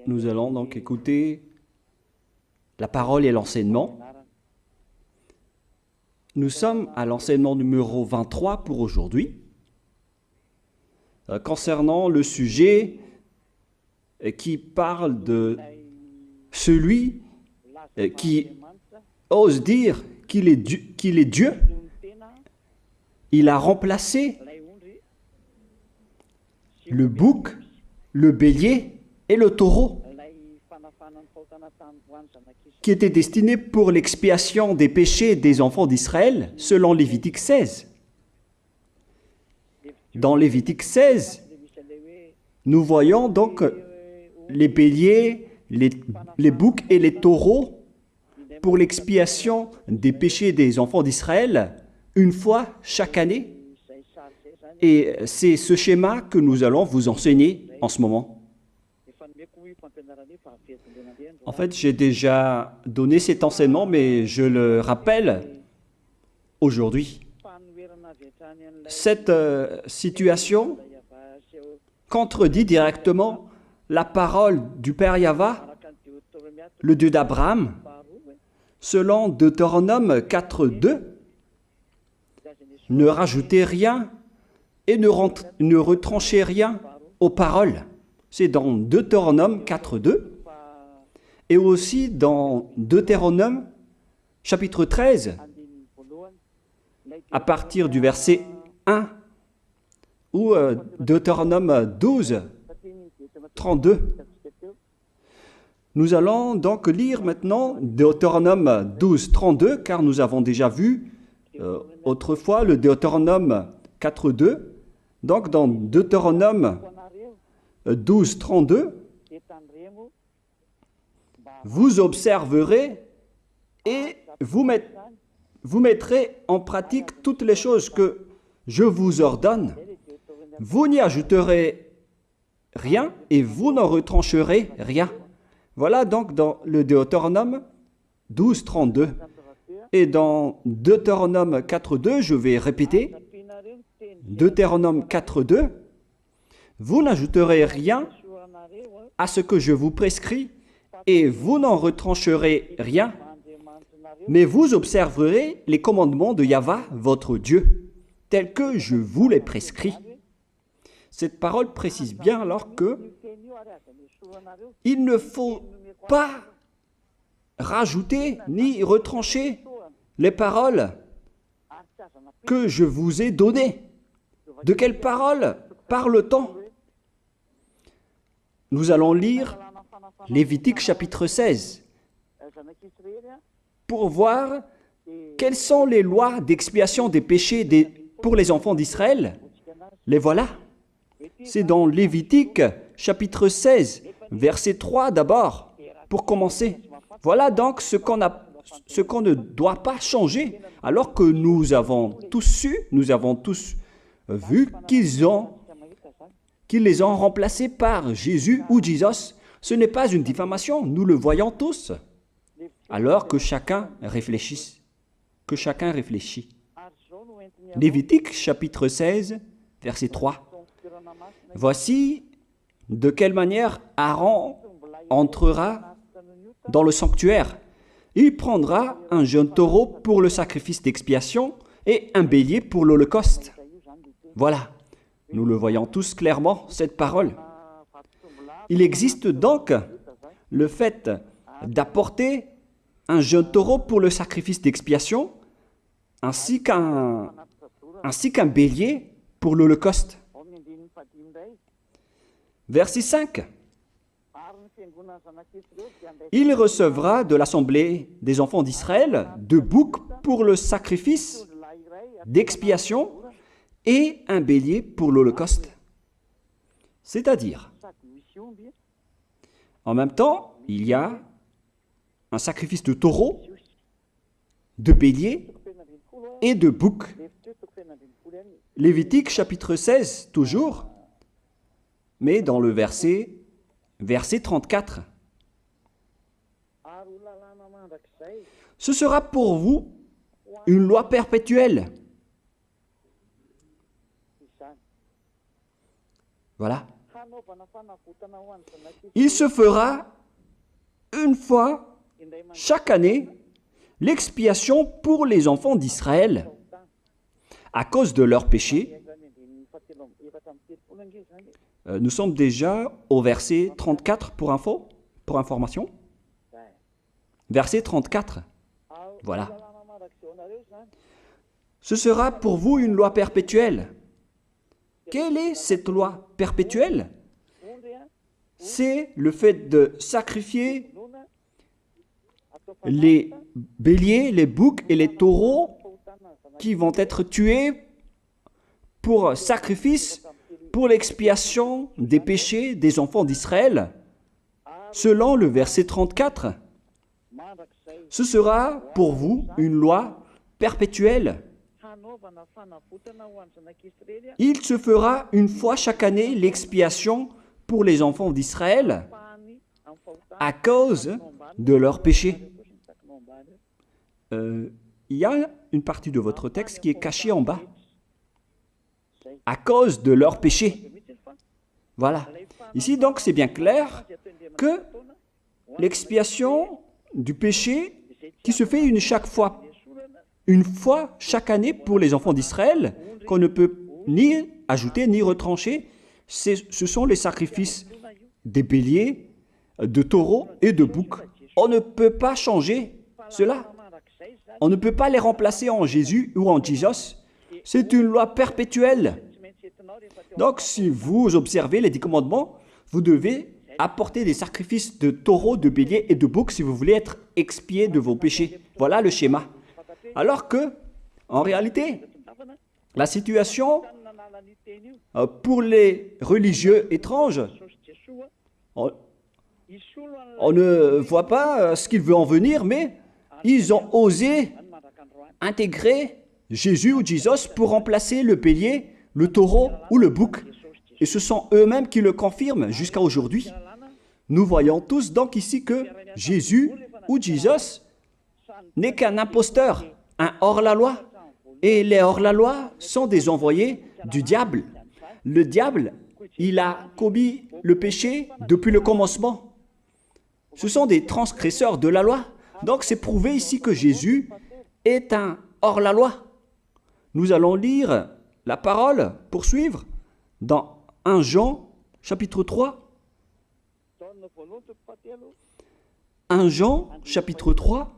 Nous allons donc écouter la parole et l'enseignement. Nous sommes à l'enseignement numéro 23 pour aujourd'hui, concernant le sujet qui parle de celui qui ose dire qu'il est Dieu. Il a remplacé le bouc, le bélier et le taureau, qui étaient destinés pour l'expiation des péchés des enfants d'Israël, selon Lévitique 16. Dans Lévitique 16, nous voyons donc les béliers, les boucs et les taureaux pour l'expiation des péchés des enfants d'Israël, une fois chaque année. Et c'est ce schéma que nous allons vous enseigner en ce moment. En fait, j'ai déjà donné cet enseignement, mais je le rappelle aujourd'hui. Cette situation contredit directement la parole du Père Yahva, le Dieu d'Abraham, selon Deutéronome 4.2. Ne rajoutez rien et ne retranchez rien aux paroles. C'est dans Deutéronome 4.2 et aussi dans Deutéronome chapitre 13, à partir du verset 1, ou Deutéronome 12, 32. Nous allons donc lire maintenant Deutéronome 12, 32, car nous avons déjà vu autrefois le Deutéronome 4.2. Donc dans Deutéronome 12, 32, vous observerez et vous mettrez en pratique toutes les choses que je vous ordonne. Vous n'y ajouterez rien et vous n'en retrancherez rien. Voilà donc dans le Deutéronome 12, 32. Et dans Deutéronome 4.2, je vais répéter, Deutéronome 4.2, vous n'ajouterez rien à ce que je vous prescris et vous n'en retrancherez rien, mais vous observerez les commandements de Yahva, votre Dieu, tels que je vous les prescris. Cette parole précise bien alors que il ne faut pas rajouter ni retrancher les paroles que je vous ai données. De quelles paroles parle-t-on? Nous allons lire Lévitique chapitre 16 pour voir quelles sont les lois d'expiation des péchés pour les enfants d'Israël. Les voilà. C'est dans Lévitique chapitre 16, verset 3 d'abord, pour commencer. Voilà donc ce qu'on ne doit pas changer, alors que nous avons tous su, nous avons tous vu qu'ils les ont remplacés par Jésus ou Jesus. Ce n'est pas une diffamation, nous le voyons tous. Alors que chacun réfléchisse. Lévitique chapitre 16, verset 3. Voici de quelle manière Aaron entrera dans le sanctuaire. Il prendra un jeune taureau pour le sacrifice d'expiation et un bélier pour l'holocauste. Voilà, nous le voyons tous clairement, cette parole. Il existe donc le fait d'apporter un jeune taureau pour le sacrifice d'expiation, ainsi qu'un bélier pour l'holocauste. Verset 5. Il recevra de l'assemblée des enfants d'Israël 2 boucs pour le sacrifice d'expiation et un bélier pour l'holocauste. C'est-à-dire, en même temps, il y a un sacrifice de taureau, de bélier et de bouc. Lévitique chapitre 16, toujours, mais dans le verset 34. Ce sera pour vous une loi perpétuelle. Voilà. Il se fera une fois chaque année l'expiation pour les enfants d'Israël à cause de leurs péchés. Nous sommes déjà au verset 34 pour information. Verset 34. Voilà. Ce sera pour vous une loi perpétuelle. Quelle est cette loi perpétuelle? C'est le fait de sacrifier les béliers, les boucs et les taureaux qui vont être tués pour sacrifice, pour l'expiation des péchés des enfants d'Israël. Selon le verset 34, ce sera pour vous une loi perpétuelle. Il se fera une fois chaque année l'expiation pour les enfants d'Israël à cause de leurs péchés. Il y a une partie de votre texte qui est cachée en bas. À cause de leurs péchés. Voilà. Ici, donc, c'est bien clair que l'expiation du péché qui se fait une fois chaque année pour les enfants d'Israël, qu'on ne peut ni ajouter ni retrancher, ce sont les sacrifices des béliers, de taureaux et de boucs. On ne peut pas changer cela. On ne peut pas les remplacer en Jésus ou en Jesus. C'est une loi perpétuelle. Donc, si vous observez les 10 commandements, vous devez apporter des sacrifices de taureaux, de béliers et de boucs si vous voulez être expié de vos péchés. Voilà le schéma. Alors que, en réalité, la situation pour les religieux étranges, on ne voit pas ce qu'il veut en venir, mais ils ont osé intégrer Jésus ou Jesus pour remplacer le bélier, le taureau ou le bouc. Et ce sont eux-mêmes qui le confirment jusqu'à aujourd'hui. Nous voyons tous donc ici que Jésus ou Jesus n'est qu'un imposteur, un hors-la-loi. Et les hors-la-loi sont des envoyés du diable. Le diable, il a commis le péché depuis le commencement. Ce sont des transgresseurs de la loi. Donc c'est prouvé ici que Jésus est un hors-la-loi. Nous allons lire la parole, poursuivre, dans 1 Jean, chapitre 3. 1 Jean, chapitre 3,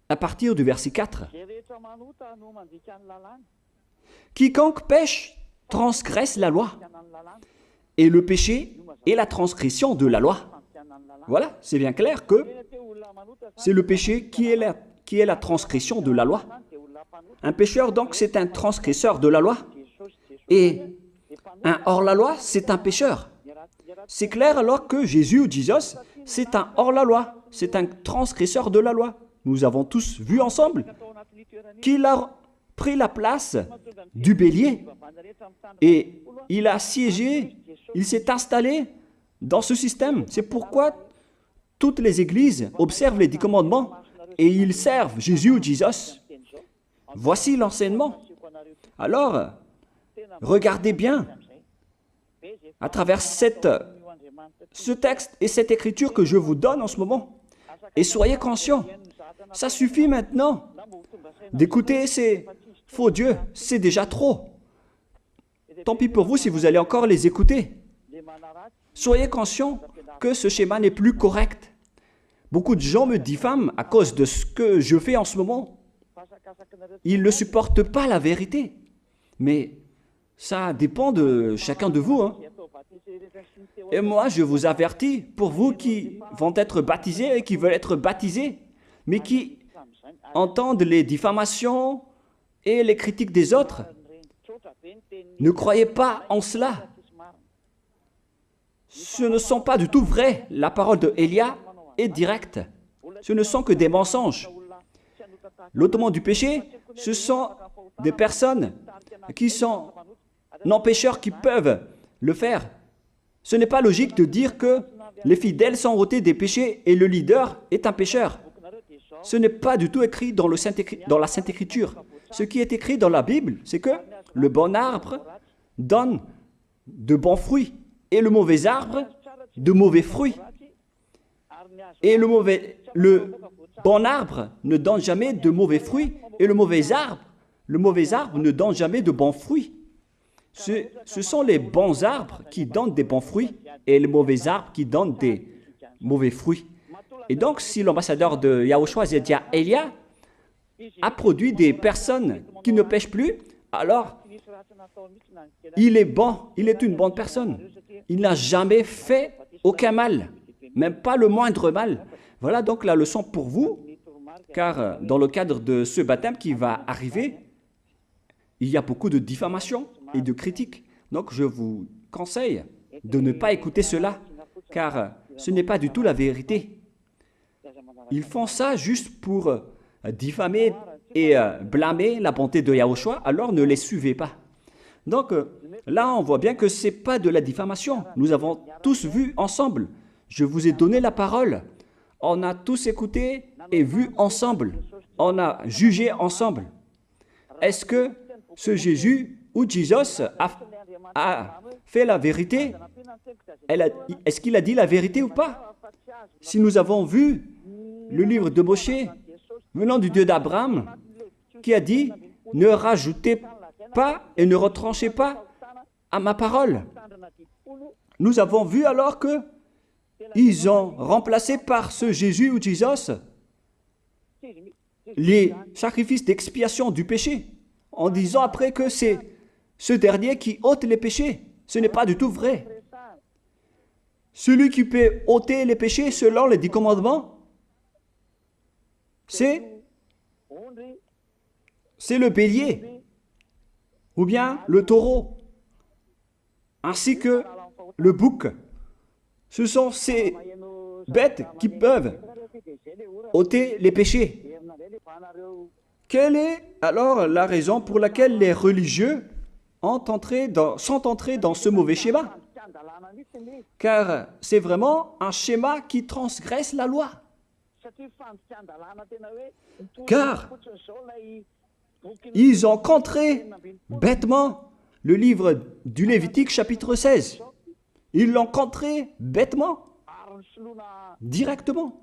à partir du verset 4. Quiconque pêche transgresse la loi, et le péché est la transgression de la loi. Voilà, c'est bien clair que c'est le péché qui est la transgression de la loi. Un pécheur, donc, c'est un transgresseur de la loi. Et un hors-la-loi, c'est un pécheur. C'est clair alors que Jésus ou Jesus, c'est un hors-la-loi, c'est un transgresseur de la loi. Nous avons tous vu ensemble qu'il a pris la place du bélier et il a siégé, il s'est installé dans ce système. C'est pourquoi toutes les églises observent les 10 commandements et ils servent Jésus ou Jesus. Voici l'enseignement. Alors, regardez bien à travers ce texte et cette écriture que je vous donne en ce moment. Et soyez conscients, ça suffit maintenant d'écouter ces faux dieux, c'est déjà trop. Tant pis pour vous si vous allez encore les écouter. Soyez conscients que ce schéma n'est plus correct. Beaucoup de gens me diffament à cause de ce que je fais en ce moment. Ils ne supportent pas la vérité. Mais ça dépend de chacun de vous. Et moi, je vous avertis, pour vous qui vont être baptisés et qui veulent être baptisés, mais qui entendent les diffamations et les critiques des autres, ne croyez pas en cela. Ce ne sont pas du tout vrai. La parole de Élia est directe. Ce ne sont que des mensonges. L'ôtement du péché, ce sont des personnes qui sont non-pécheurs qui peuvent le faire. Ce n'est pas logique de dire que les fidèles sont ôtés des péchés et le leader est un pécheur. Ce n'est pas du tout écrit dans la Sainte Écriture. Ce qui est écrit dans la Bible, c'est que le bon arbre donne de bons fruits et le mauvais arbre de mauvais fruits. Et le bon arbre ne donne jamais de mauvais fruits et le mauvais arbre ne donne jamais de bons fruits. Ce sont les bons arbres qui donnent des bons fruits et les mauvais arbres qui donnent des mauvais fruits. Et donc, si l'ambassadeur de Yahushua, Zedia Elia, a produit des personnes qui ne pêchent plus, alors il est bon, il est une bonne personne. Il n'a jamais fait aucun mal, même pas le moindre mal. Voilà donc la leçon pour vous, car dans le cadre de ce baptême qui va arriver, il y a beaucoup de diffamation et de critiques. Donc je vous conseille de ne pas écouter cela, car ce n'est pas du tout la vérité. Ils font ça juste pour diffamer et blâmer la bonté de Yahushua, alors ne les suivez pas. Donc là, on voit bien que ce n'est pas de la diffamation. Nous avons tous vu ensemble. Je vous ai donné la parole. On a tous écouté et vu ensemble. On a jugé ensemble. Est-ce que ce Jésus ou Jésus a fait la vérité? Est-ce qu'il a dit la vérité ou pas? Si nous avons vu le livre de Moshe, venant du Dieu d'Abraham, qui a dit « Ne rajoutez pas et ne retranchez pas à ma parole ». Nous avons vu alors que ils ont remplacé par ce Jésus ou Jésus les sacrifices d'expiation du péché, en disant après que c'est ce dernier qui ôte les péchés. Ce n'est pas du tout vrai. Celui qui peut ôter les péchés selon les 10 commandements, c'est le bélier, ou bien le taureau, ainsi que le bouc. Ce sont ces bêtes qui peuvent ôter les péchés. Quelle est alors la raison pour laquelle les religieux sont entrés dans ce mauvais schéma? Car c'est vraiment un schéma qui transgresse la loi. Car ils ont contré bêtement le livre du Lévitique chapitre 16. Ils l'ont contré bêtement, directement.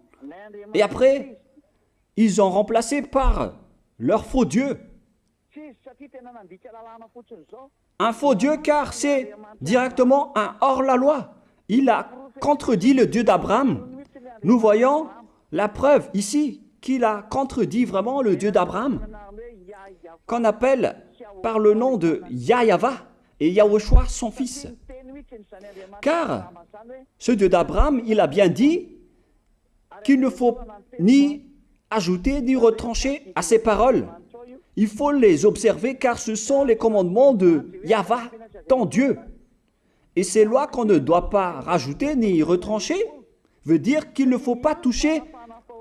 Et après, ils ont remplacé par leur faux Dieu. Un faux Dieu car c'est directement un hors-la-loi. Il a contredit le Dieu d'Abraham. Nous voyons la preuve ici qu'il a contredit vraiment le Dieu d'Abraham, qu'on appelle par le nom de Yahava et Yahushua son fils. Car ce Dieu d'Abraham, il a bien dit qu'il ne faut ni ajouter ni retrancher à ses paroles. Il faut les observer car ce sont les commandements de Yahva, ton Dieu. Et ces lois qu'on ne doit pas rajouter ni retrancher veut dire qu'il ne faut pas toucher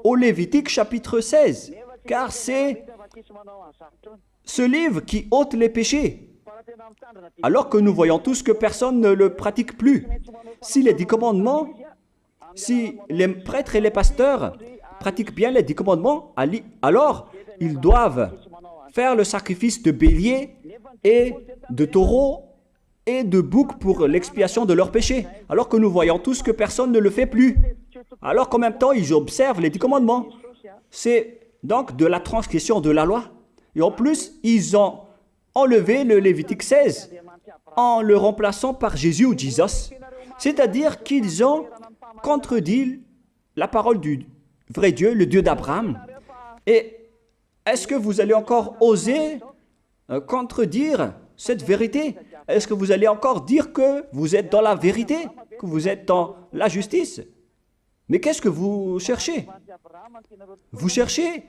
au Lévitique chapitre 16, car c'est ce livre qui ôte les péchés. Alors que nous voyons tous que personne ne le pratique plus. Si les 10 commandements, si les prêtres et les pasteurs pratiquent bien les 10 commandements, alors ils doivent faire le sacrifice de bélier et de taureau et de bouc pour l'expiation de leurs péchés. Alors que nous voyons tous que personne ne le fait plus. Alors qu'en même temps, ils observent les 10 commandements. C'est donc de la transgression de la loi. Et en plus, ils ont enlevé le Lévitique 16 en le remplaçant par Jésus ou Jésus. C'est-à-dire qu'ils ont contredit la parole du vrai Dieu, le Dieu d'Abraham. Et est-ce que vous allez encore oser contredire cette vérité? Est-ce que vous allez encore dire que vous êtes dans la vérité, que vous êtes dans la justice? Mais qu'est-ce que vous cherchez? Vous cherchez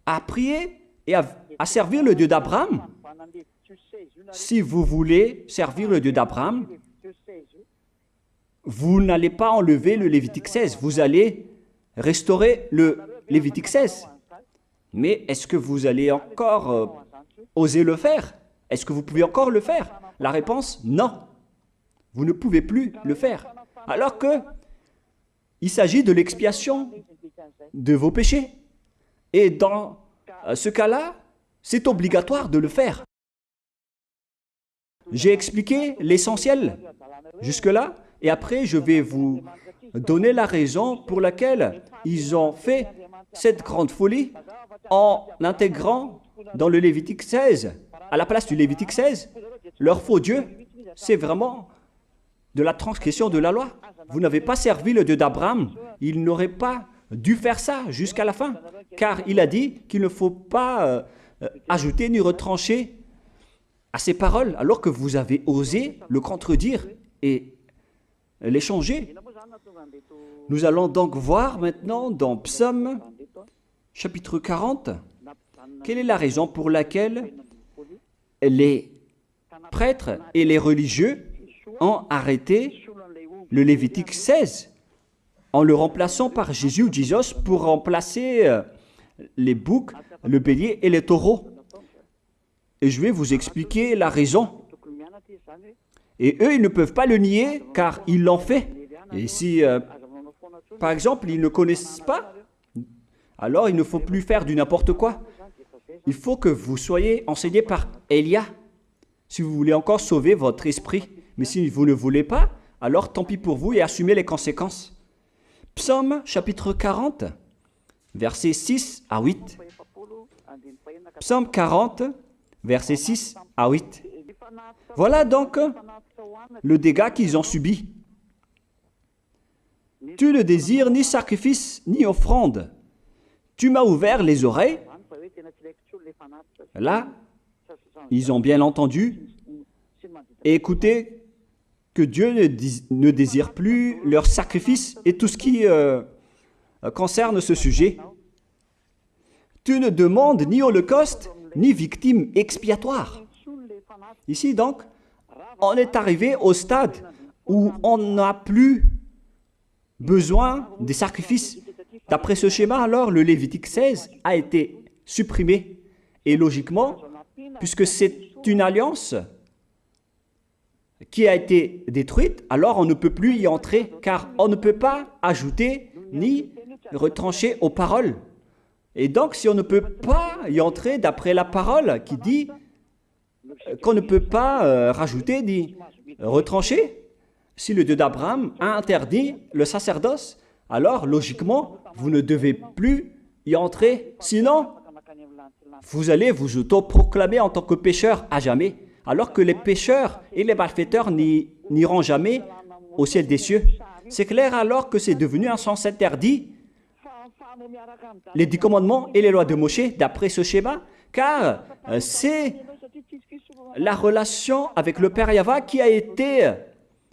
à prier et à servir le Dieu d'Abraham. Si vous voulez servir le Dieu d'Abraham, vous n'allez pas enlever le Lévitique 16, vous allez restaurer le Lévitique 16. Mais est-ce que vous allez encore oser le faire? Est-ce que vous pouvez encore le faire? La réponse, non. Vous ne pouvez plus le faire. Alors que il s'agit de l'expiation de vos péchés. Et dans ce cas-là, c'est obligatoire de le faire. J'ai expliqué l'essentiel jusque-là et après je vais vous donner la raison pour laquelle ils ont fait cette grande folie en intégrant dans le Lévitique 16, à la place du Lévitique 16, leur faux Dieu. C'est vraiment de la transgression de la loi. Vous n'avez pas servi le Dieu d'Abraham. Il n'aurait pas dû faire ça jusqu'à la fin, car il a dit qu'il ne faut pas ajouter ni retrancher à ses paroles, alors que vous avez osé le contredire et les changer. Nous allons donc voir maintenant dans Psaume chapitre 40, quelle est la raison pour laquelle les prêtres et les religieux ont arrêté le Lévitique 16 en le remplaçant par Jésus ou Jesus pour remplacer les boucs, le bélier et les taureaux. Et je vais vous expliquer la raison. Et eux, ils ne peuvent pas le nier car ils l'ont fait. Et si, par exemple, ils ne connaissent pas, alors il ne faut plus faire du n'importe quoi. Il faut que vous soyez enseigné par Élia, si vous voulez encore sauver votre esprit. Mais si vous ne voulez pas, alors tant pis pour vous et assumez les conséquences. Psaume chapitre 40, versets 6 à 8. Psaume 40, versets 6 à 8. Voilà donc le dégât qu'ils ont subi. Tu ne désires ni sacrifice ni offrande. Tu m'as ouvert les oreilles. Là, ils ont bien entendu et écouté que Dieu ne désire plus leur sacrifice et tout ce qui concerne ce sujet. Tu ne demandes ni holocauste, ni victime expiatoire. Ici donc, on est arrivé au stade où on n'a plus besoin des sacrifices. D'après ce schéma, alors, le Lévitique 16 a été supprimé. Et logiquement, puisque c'est une alliance qui a été détruite, alors on ne peut plus y entrer, car on ne peut pas ajouter ni retrancher aux paroles. Et donc, si on ne peut pas y entrer d'après la parole qui dit qu'on ne peut pas rajouter ni retrancher, si le Dieu d'Abraham a interdit le sacerdoce, alors logiquement, vous ne devez plus y entrer. Sinon, vous allez vous autoproclamer en tant que pécheur à jamais, alors que les pécheurs et les malfaiteurs n'iront jamais au ciel des cieux. C'est clair alors que c'est devenu un sens interdit, les 10 commandements et les lois de Moïse d'après ce schéma, car c'est la relation avec le Père Yahva qui a été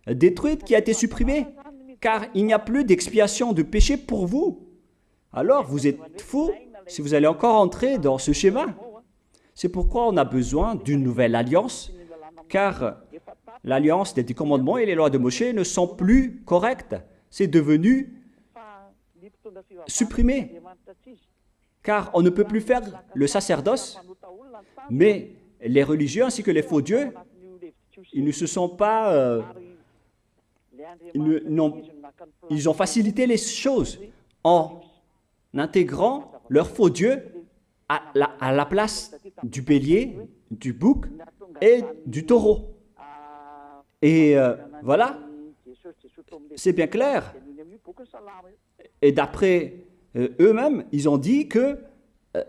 détruite, qui a été supprimée, car il n'y a plus d'expiation de péché pour vous. Alors vous êtes fous si vous allez encore entrer dans ce schéma. C'est pourquoi on a besoin d'une nouvelle alliance, car l'alliance des 10 commandements et les lois de Moïse ne sont plus correctes. C'est devenu supprimé, car on ne peut plus faire le sacerdoce, mais les religieux ainsi que les faux dieux, ils ne se sont pas... ils ont facilité les choses en intégrant leur faux dieu à la place du bélier, du bouc et du taureau. Et voilà, c'est bien clair. Et d'après eux-mêmes, ils ont dit que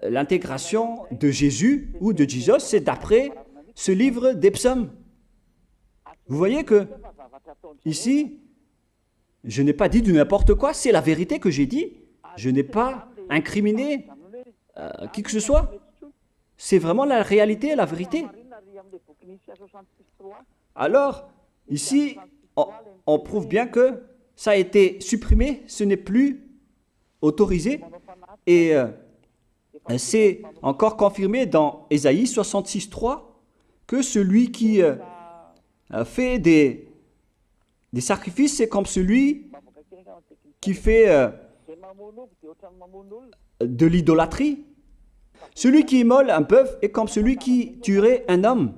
l'intégration de Jésus ou de Jesus, c'est d'après ce livre des psaumes. Vous voyez que ici, je n'ai pas dit du n'importe quoi, c'est la vérité que j'ai dit. Je n'ai pas incriminé qui que ce soit. C'est vraiment la réalité, la vérité. Alors, ici, on prouve bien que ça a été supprimé, ce n'est plus autorisé. Et c'est encore confirmé dans Ésaïe 66.3 que celui qui fait des sacrifices, c'est comme celui qui fait de l'idolâtrie. Celui qui immole un bœuf est comme celui qui tuerait un homme.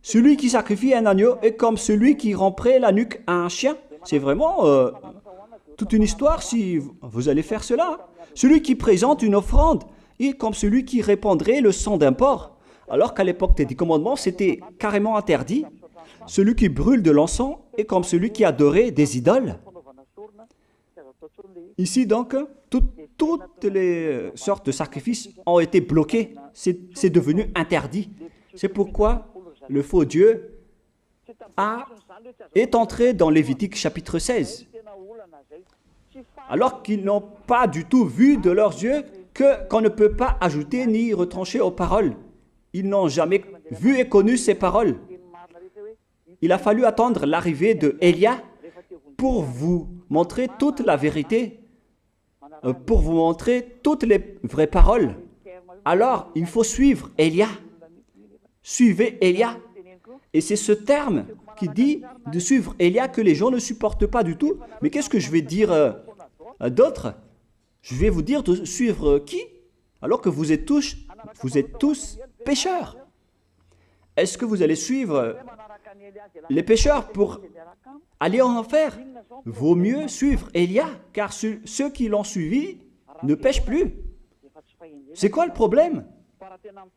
Celui qui sacrifie un agneau est comme celui qui romperait la nuque à un chien. C'est vraiment toute une histoire si vous allez faire cela. Celui qui présente une offrande est comme celui qui répandrait le sang d'un porc. Alors qu'à l'époque des 10 commandements, c'était carrément interdit. Celui qui brûle de l'encens est comme celui qui adorait des idoles. Ici donc, toutes les sortes de sacrifices ont été bloqués. C'est devenu interdit. C'est pourquoi le faux Dieu est entré dans Lévitique chapitre 16. Alors qu'ils n'ont pas du tout vu de leurs yeux qu'on ne peut pas ajouter ni retrancher aux paroles. Ils n'ont jamais vu et connu ces paroles. Il a fallu attendre l'arrivée de Élia pour vous montrer toute la vérité, pour vous montrer toutes les vraies paroles. Alors, il faut suivre Élia. Suivez Élia. Et c'est ce terme qui dit de suivre Élia que les gens ne supportent pas du tout. Mais qu'est-ce que je vais dire d'autre? Je vais vous dire de suivre qui? Alors que vous êtes tous pécheurs. Est-ce que vous allez suivre les pécheurs pour aller en enfer? Vaut mieux suivre Élia, car ceux qui l'ont suivi ne pêchent plus. C'est quoi le problème?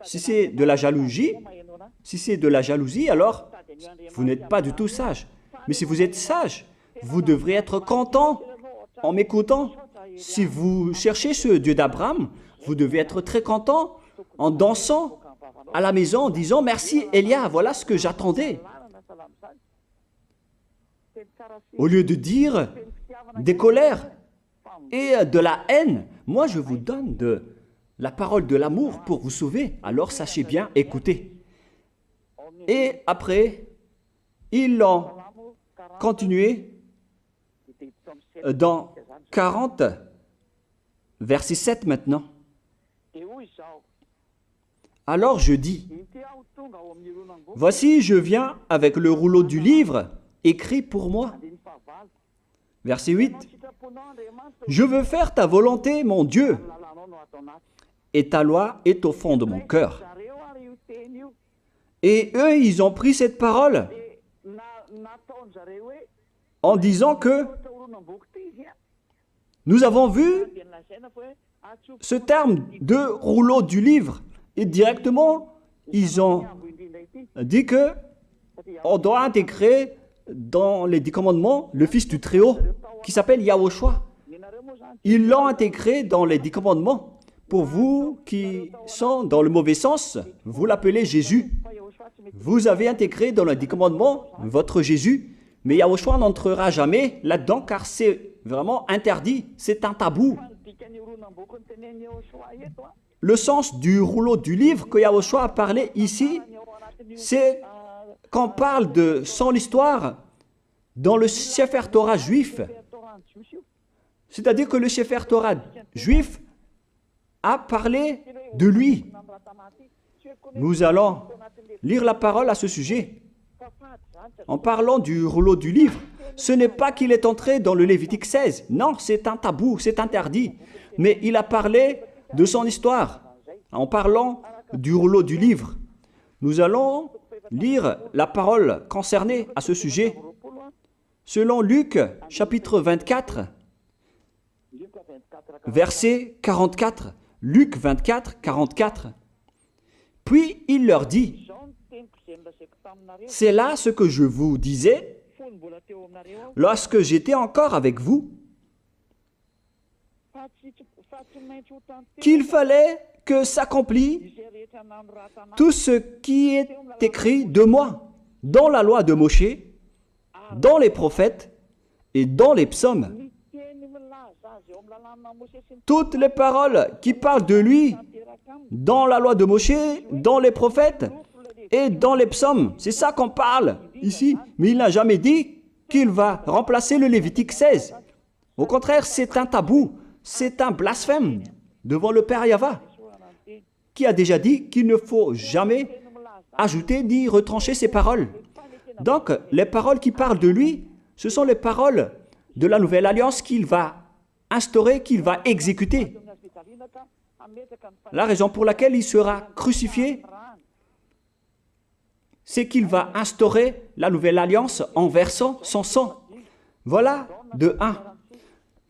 Si c'est de la jalousie, alors vous n'êtes pas du tout sage. Mais si vous êtes sage, vous devrez être content en m'écoutant. Si vous cherchez ce Dieu d'Abraham, vous devez être très content en dansant à la maison en disant « Merci Élia, voilà ce que j'attendais ». Au lieu de dire des colères et de la haine, moi je vous donne de la parole de l'amour pour vous sauver. Alors sachez bien écouter. Et après, ils l'ont continué dans 40, verset 7 maintenant. Alors je dis, voici je viens avec le rouleau du livre écrit pour moi. Verset 8, je veux faire ta volonté, mon Dieu, et ta loi est au fond de mon cœur. Et eux, ils ont pris cette parole en disant que nous avons vu ce terme de rouleau du livre et directement, ils ont dit que on doit intégrer dans les 10 commandements le Fils du Très-Haut qui s'appelle Yahushua. Ils l'ont intégré dans les 10 commandements. Pour vous qui sont dans le mauvais sens, vous l'appelez Jésus. Vous avez intégré dans les 10 commandements votre Jésus, mais Yahushua n'entrera jamais là-dedans car c'est vraiment interdit, c'est un tabou. Le sens du rouleau du livre que Yahushua a parlé ici, c'est qu'on parle de son histoire dans le Sefer Torah juif. C'est-à-dire que le Sefer Torah juif a parlé de lui. Nous allons lire la parole à ce sujet. En parlant du rouleau du livre, ce n'est pas qu'il est entré dans le Lévitique 16. Non, c'est un tabou, c'est interdit. Mais il a parlé de son histoire. En parlant du rouleau du livre, nous allons lire la parole concernée à ce sujet. Selon Luc, chapitre 24, verset 44. Luc 24, 44. Puis il leur dit, « C'est là ce que je vous disais lorsque j'étais encore avec vous, qu'il fallait que s'accomplisse tout ce qui est écrit de moi dans la loi de Moïse, dans les prophètes et dans les psaumes. » Toutes les paroles qui parlent de lui dans la loi de Moïse, dans les prophètes et dans les psaumes. C'est ça qu'on parle ici. Mais il n'a jamais dit qu'il va remplacer le Lévitique 16. Au contraire, c'est un tabou, c'est un blasphème devant le Père Yahva, qui a déjà dit qu'il ne faut jamais ajouter ni retrancher ses paroles. Donc, les paroles qui parlent de lui, ce sont les paroles de la nouvelle alliance qu'il va instaurer, qu'il va exécuter. La raison pour laquelle il sera crucifié, c'est qu'il va instaurer la nouvelle alliance en versant son sang. Voilà de 1.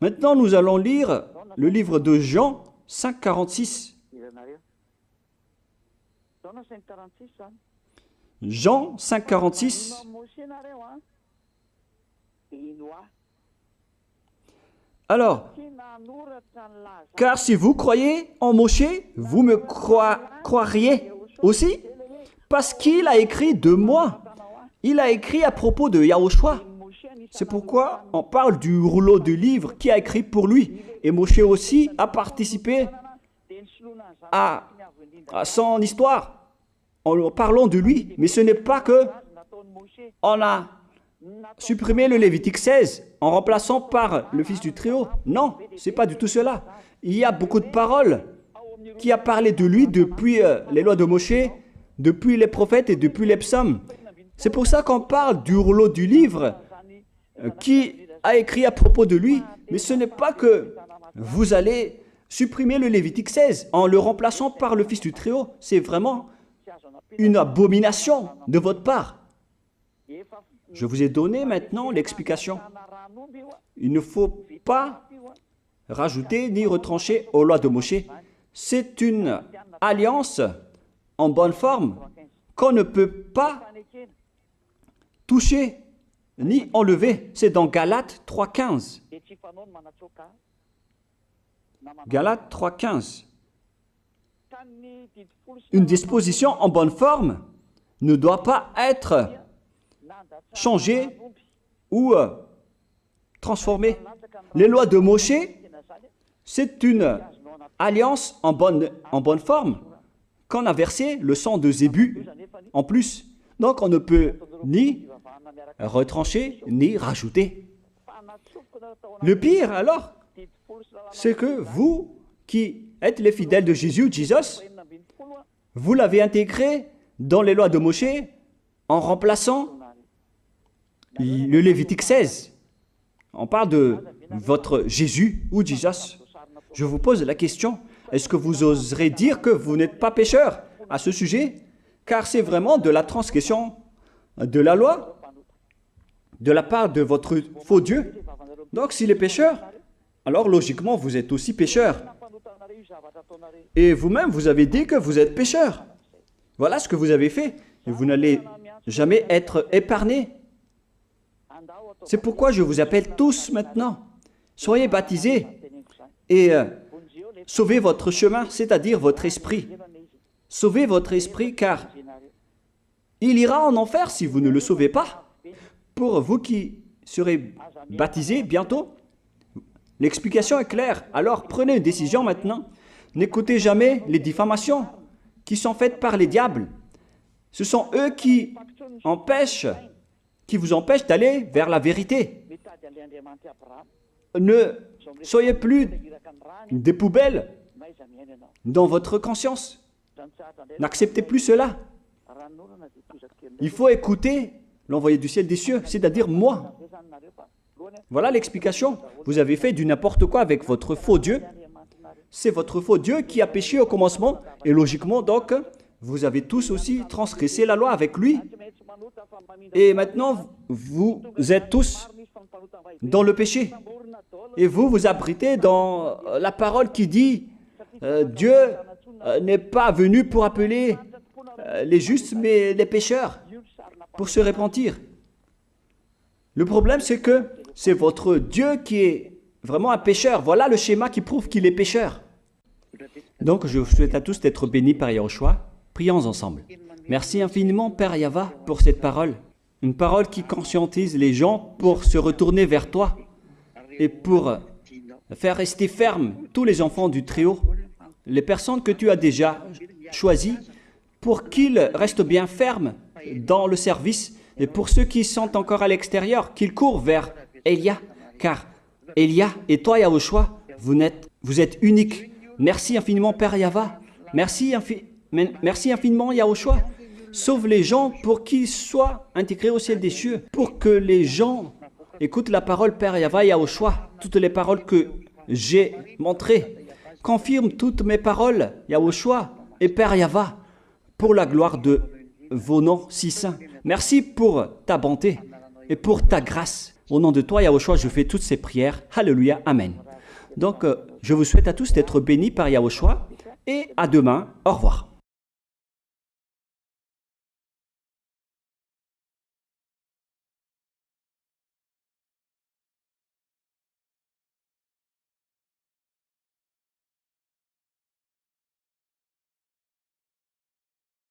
Maintenant, nous allons lire le livre de Jean 5,46. Jean 5, 46. Alors, car si vous croyez en Moshe, vous me croiriez aussi, parce qu'il a écrit de moi. Il a écrit à propos de Yahushua. C'est pourquoi on parle du rouleau de livre qui a écrit pour lui. Et Moshe aussi a participé à son histoire en parlant de lui. Mais ce n'est pas que on a supprimé le Lévitique 16 en remplaçant par le fils du Très-Haut. Non, ce n'est pas du tout cela. Il y a beaucoup de paroles qui a parlé de lui depuis les lois de Moshe, depuis les prophètes et depuis les psaumes. C'est pour ça qu'on parle du rouleau du livre qui a écrit à propos de lui. Mais ce n'est pas que vous allez supprimer le Lévitique 16 en le remplaçant par le fils du Très-Haut. C'est vraiment une abomination de votre part. Je vous ai donné maintenant l'explication. Il ne faut pas rajouter ni retrancher aux lois de Moshe. C'est une alliance en bonne forme qu'on ne peut pas toucher ni enlever. C'est dans Galates 3,15. Galates 3,15. Une disposition en bonne forme ne doit pas être changée ou transformée. Les lois de Moshe, c'est une alliance en bonne forme qu'on a versé le sang de Zébu en plus. Donc on ne peut ni retrancher ni rajouter. Le pire alors, c'est que vous qui êtes les fidèles de Jésus, vous l'avez intégré dans les lois de Moshe en remplaçant le Lévitique 16. On parle de votre Jésus ou Jesus. Je vous pose la question, est-ce que vous oserez dire que vous n'êtes pas pécheur à ce sujet? Car c'est vraiment de la transgression de la loi de la part de votre faux Dieu. Donc s'il est pécheur, alors logiquement vous êtes aussi pécheur. Et vous-même, vous avez dit que vous êtes pécheur. Voilà ce que vous avez fait. Et vous n'allez jamais être épargné. C'est pourquoi je vous appelle tous maintenant. Soyez baptisés et sauvez votre chemin, c'est-à-dire votre esprit. Sauvez votre esprit car il ira en enfer si vous ne le sauvez pas. Pour vous qui serez baptisés bientôt, l'explication est claire. Alors prenez une décision maintenant. N'écoutez jamais les diffamations qui sont faites par les diables. Ce sont eux qui vous empêchent d'aller vers la vérité. Ne soyez plus des poubelles dans votre conscience. N'acceptez plus cela. Il faut écouter l'envoyé du ciel des cieux, c'est-à-dire moi. Voilà l'explication. Vous avez fait du n'importe quoi avec votre faux Dieu. C'est votre faux Dieu qui a péché au commencement. Et logiquement, donc, vous avez tous aussi transgressé la loi avec lui. Et maintenant, vous êtes tous dans le péché. Et vous vous abritez dans la parole qui dit Dieu n'est pas venu pour appeler les justes, mais les pécheurs, pour se repentir. Le problème, c'est que c'est votre Dieu qui est vraiment un pécheur. Voilà le schéma qui prouve qu'il est pécheur. Donc, je vous souhaite à tous d'être bénis par Yahushua. Prions ensemble. Merci infiniment, Père Yahva, pour cette parole. Une parole qui conscientise les gens pour se retourner vers toi et pour faire rester fermes tous les enfants du Très-Haut, les personnes que tu as déjà choisies, pour qu'ils restent bien fermes dans le service, et pour ceux qui sont encore à l'extérieur, qu'ils courent vers Elia, car Elia et toi, Yahushua, vous êtes uniques. Merci infiniment, Père Yahva. Merci infiniment, Yahushua. Sauve les gens pour qu'ils soient intégrés au ciel des cieux, pour que les gens écoutent la parole, Père Yahva, Yahushua, toutes les paroles que j'ai montrées. Confirme toutes mes paroles, Yahushua et Père Yahva, pour la gloire de vos noms si saints. Merci pour ta bonté et pour ta grâce. Au nom de toi, Yahushua, je fais toutes ces prières. Alléluia, Amen. Donc, je vous souhaite à tous d'être bénis par Yahushua et à demain. Au revoir.